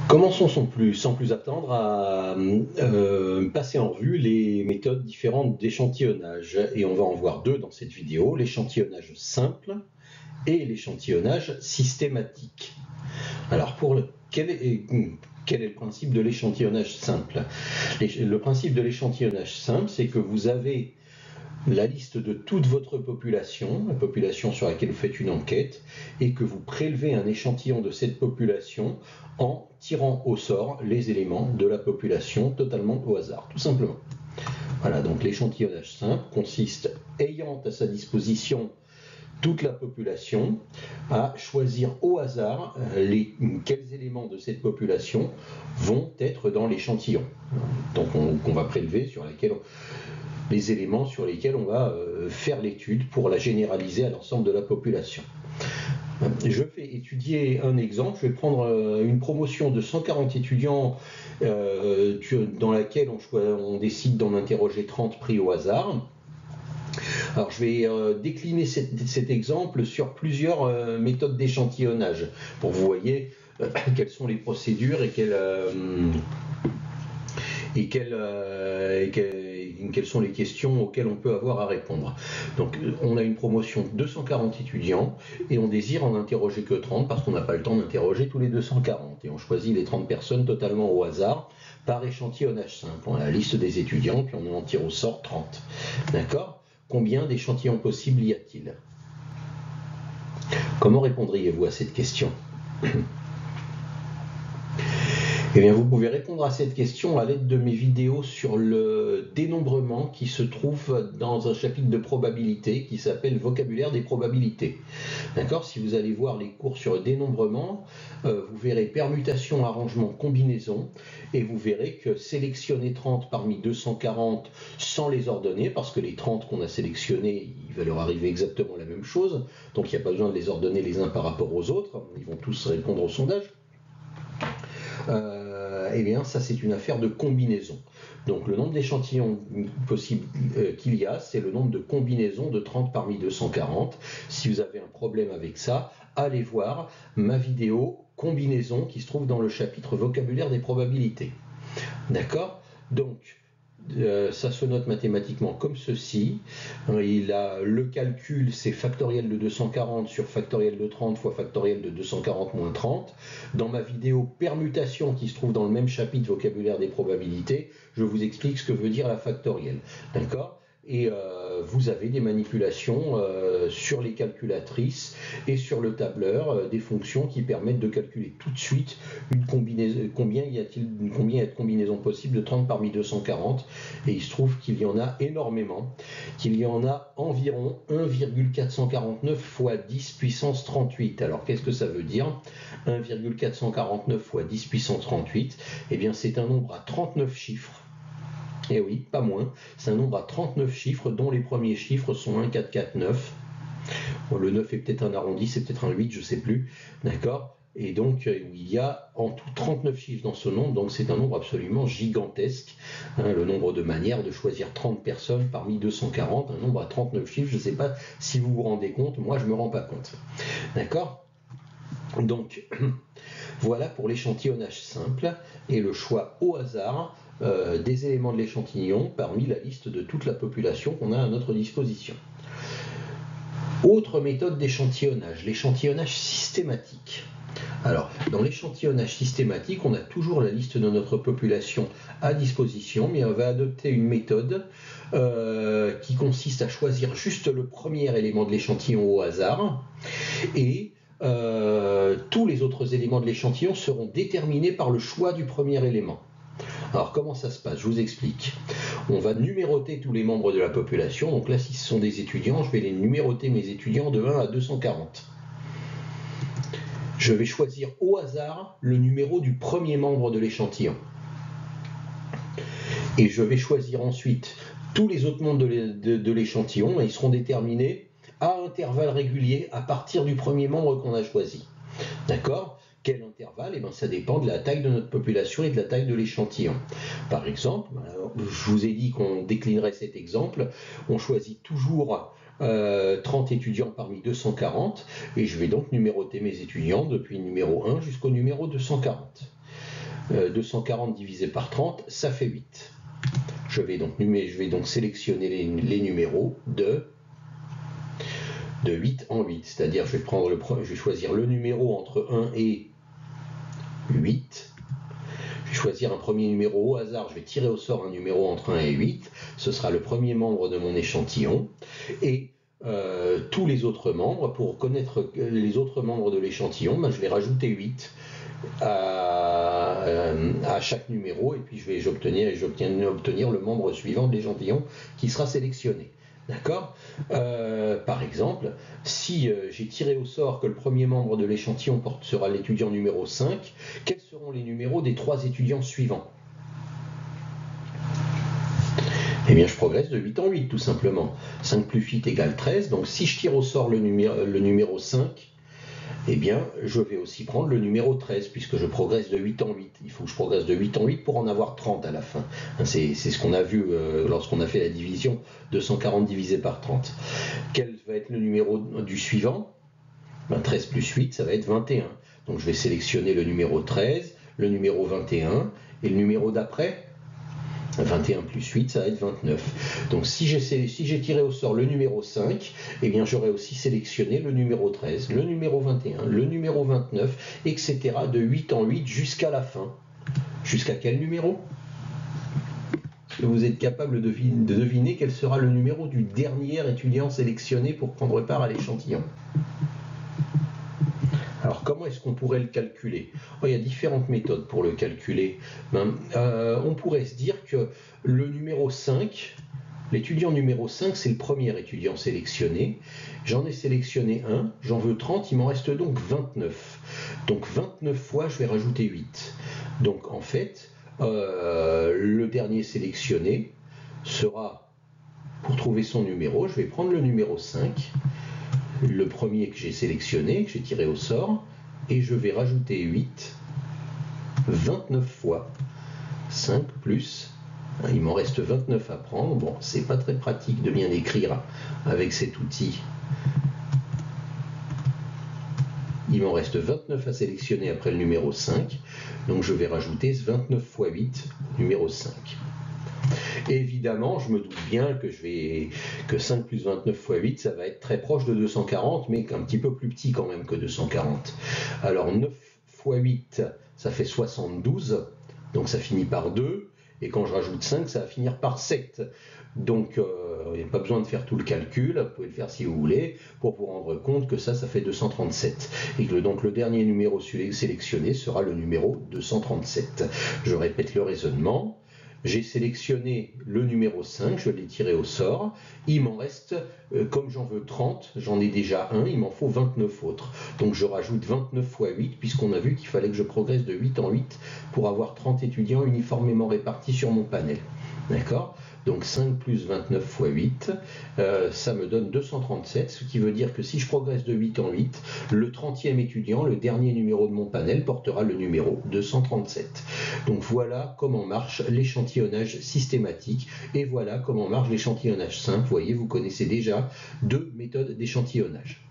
Commençons sans plus attendre à passer en revue les méthodes différentes d'échantillonnage. Et on va en voir deux dans cette vidéo, l'échantillonnage simple et l'échantillonnage systématique. Alors, quel est le principe de l'échantillonnage simple? Le principe de l'échantillonnage simple, c'est que vous avez la liste de toute votre population, la population sur laquelle vous faites une enquête, et que vous prélevez un échantillon de cette population en tirant au sort les éléments de la population totalement au hasard, tout simplement. Voilà, donc l'échantillonnage simple consiste, ayant à sa disposition toute la population, à choisir au hasard quels éléments de cette population vont être dans l'échantillon. Donc on va prélever sur les éléments sur lesquels on va faire l'étude pour la généraliser à l'ensemble de la population. Je vais étudier un exemple, je vais prendre une promotion de 140 étudiants dans laquelle on décide d'en interroger 30 pris au hasard. Alors je vais décliner cet exemple sur plusieurs méthodes d'échantillonnage pour que vous voyez quelles sont les procédures et quelles sont les questions auxquelles on peut avoir à répondre. Donc on a une promotion de 240 étudiants et on désire en interroger que 30 parce qu'on n'a pas le temps d'interroger tous les 240 et on choisit les 30 personnes totalement au hasard par échantillonnage simple. On a la liste des étudiants puis on en tire au sort 30. D'accord ? Combien d'échantillons possibles y a-t-il? Comment répondriez-vous à cette question? Eh bien, vous pouvez répondre à cette question à l'aide de mes vidéos sur le dénombrement qui se trouve dans un chapitre de probabilité qui s'appelle Vocabulaire des probabilités. D'accord? Si vous allez voir les cours sur le dénombrement, vous verrez permutation, arrangement, combinaison, et vous verrez que sélectionner 30 parmi 240 sans les ordonner, parce que les 30 qu'on a sélectionnés, il va leur arriver exactement la même chose, donc il n'y a pas besoin de les ordonner les uns par rapport aux autres, ils vont tous répondre au sondage. Eh bien, ça c'est une affaire de combinaison. Donc le nombre d'échantillons possibles qu'il y a, c'est le nombre de combinaisons de 30 parmi 240. Si vous avez un problème avec ça, allez voir ma vidéo combinaison qui se trouve dans le chapitre vocabulaire des probabilités. D'accord? Donc, ça se note mathématiquement comme ceci. Le calcul, c'est factoriel de 240 sur factoriel de 30 fois factoriel de 240 moins 30. Dans ma vidéo permutation qui se trouve dans le même chapitre vocabulaire des probabilités, je vous explique ce que veut dire la factorielle. D'accord ? Et vous avez des manipulations sur les calculatrices et sur le tableur, des fonctions qui permettent de calculer tout de suite combien y a de combinaisons possibles de 30 parmi 240. Et il se trouve qu'il y en a énormément, qu'il y en a environ 1,449 fois 10 puissance 38. Alors qu'est-ce que ça veut dire 1,449 fois 10 puissance 38? Eh bien c'est un nombre à 39 chiffres. Et oui, pas moins. C'est un nombre à 39 chiffres dont les premiers chiffres sont 1, 4, 4, 9. Bon, le 9 est peut-être un arrondi, c'est peut-être un 8, je ne sais plus. D'accord? Et donc, il y a en tout 39 chiffres dans ce nombre, donc c'est un nombre absolument gigantesque. Le nombre de manières de choisir 30 personnes parmi 240, un nombre à 39 chiffres, je ne sais pas si vous vous rendez compte, moi je ne me rends pas compte. D'accord? Donc, voilà pour l'échantillonnage simple et le choix au hasard des éléments de l'échantillon parmi la liste de toute la population qu'on a à notre disposition. Autre méthode d'échantillonnage, l'échantillonnage systématique. Alors, dans l'échantillonnage systématique, on a toujours la liste de notre population à disposition, mais on va adopter une méthode qui consiste à choisir juste le premier élément de l'échantillon au hasard, et tous les autres éléments de l'échantillon seront déterminés par le choix du premier élément. Alors comment ça se passe? Je vous explique. On va numéroter tous les membres de la population. Donc là, si ce sont des étudiants, je vais les numéroter, mes étudiants, de 1 à 240. Je vais choisir au hasard le numéro du premier membre de l'échantillon. Et je vais choisir ensuite tous les autres membres de l'échantillon, et ils seront déterminés à intervalles réguliers à partir du premier membre qu'on a choisi. D'accord? Quel intervalle? Eh bien, ça dépend de la taille de notre population et de la taille de l'échantillon. Par exemple, je vous ai dit qu'on déclinerait cet exemple, on choisit toujours 30 étudiants parmi 240, et je vais donc numéroter mes étudiants depuis le numéro 1 jusqu'au numéro 240. 240 divisé par 30, ça fait 8. Je vais donc sélectionner les numéros de 8 en 8, c'est-à-dire je vais choisir le numéro entre 1 et 8. Je vais choisir un premier numéro au hasard, je vais tirer au sort un numéro entre 1 et 8, ce sera le premier membre de mon échantillon, et tous les autres membres, pour connaître les autres membres de l'échantillon, je vais rajouter 8 à chaque numéro, et puis je vais obtenir le membre suivant de l'échantillon qui sera sélectionné. D'accord ? Par exemple, si j'ai tiré au sort que le premier membre de l'échantillon sera l'étudiant numéro 5, quels seront les numéros des 3 étudiants suivants ? Eh bien, je progresse de 8 en 8, tout simplement. 5 plus 8 égale 13, donc si je tire au sort le numéro 5, eh bien, je vais aussi prendre le numéro 13, puisque je progresse de 8 en 8. Il faut que je progresse de 8 en 8 pour en avoir 30 à la fin. C'est ce qu'on a vu lorsqu'on a fait la division, 240 divisé par 30. Quel va être le numéro du suivant ? 13 plus 8, ça va être 21. Donc je vais sélectionner le numéro 13, le numéro 21, et le numéro d'après 21 plus 8, ça va être 29. Donc si j'ai tiré au sort le numéro 5, eh bien j'aurais aussi sélectionné le numéro 13, le numéro 21, le numéro 29, etc. de 8 en 8 jusqu'à la fin. Jusqu'à quel numéro ? Est-ce que vous êtes capable de deviner quel sera le numéro du dernier étudiant sélectionné pour prendre part à l'échantillon ? Alors, comment est-ce qu'on pourrait le calculer ? Il y a différentes méthodes pour le calculer. On pourrait se dire que le numéro 5, l'étudiant numéro 5, c'est le premier étudiant sélectionné. J'en ai sélectionné un, j'en veux 30, il m'en reste donc 29. Donc 29 fois, je vais rajouter 8. Donc en fait, le dernier sélectionné sera, pour trouver son numéro, je vais prendre le numéro 5, le premier que j'ai sélectionné, que j'ai tiré au sort, et je vais rajouter 8 29 fois. 5 plus, il m'en reste 29 à prendre. Bon, c'est pas très pratique de bien écrire avec cet outil. Il m'en reste 29 à sélectionner après le numéro 5, donc je vais rajouter 29 fois 8, numéro 5. Évidemment, je me doute bien que 5 plus 29 fois 8, ça va être très proche de 240, mais un petit peu plus petit quand même que 240. Alors 9 fois 8, ça fait 72, donc ça finit par 2, et quand je rajoute 5, ça va finir par 7. Donc il n'y a pas besoin de faire tout le calcul, vous pouvez le faire si vous voulez, pour vous rendre compte que ça fait 237. Et que donc le dernier numéro sélectionné sera le numéro 237. Je répète le raisonnement. J'ai sélectionné le numéro 5, je l'ai tiré au sort, il m'en reste, comme j'en veux 30, j'en ai déjà un, il m'en faut 29 autres. Donc je rajoute 29 fois 8, puisqu'on a vu qu'il fallait que je progresse de 8 en 8 pour avoir 30 étudiants uniformément répartis sur mon panel. D'accord ? Donc 5 plus 29 fois 8, ça me donne 237, ce qui veut dire que si je progresse de 8 en 8, le 30e étudiant, le dernier numéro de mon panel, portera le numéro 237. Donc voilà comment marche l'échantillonnage systématique, et voilà comment marche l'échantillonnage simple. Vous voyez, vous connaissez déjà 2 méthodes d'échantillonnage.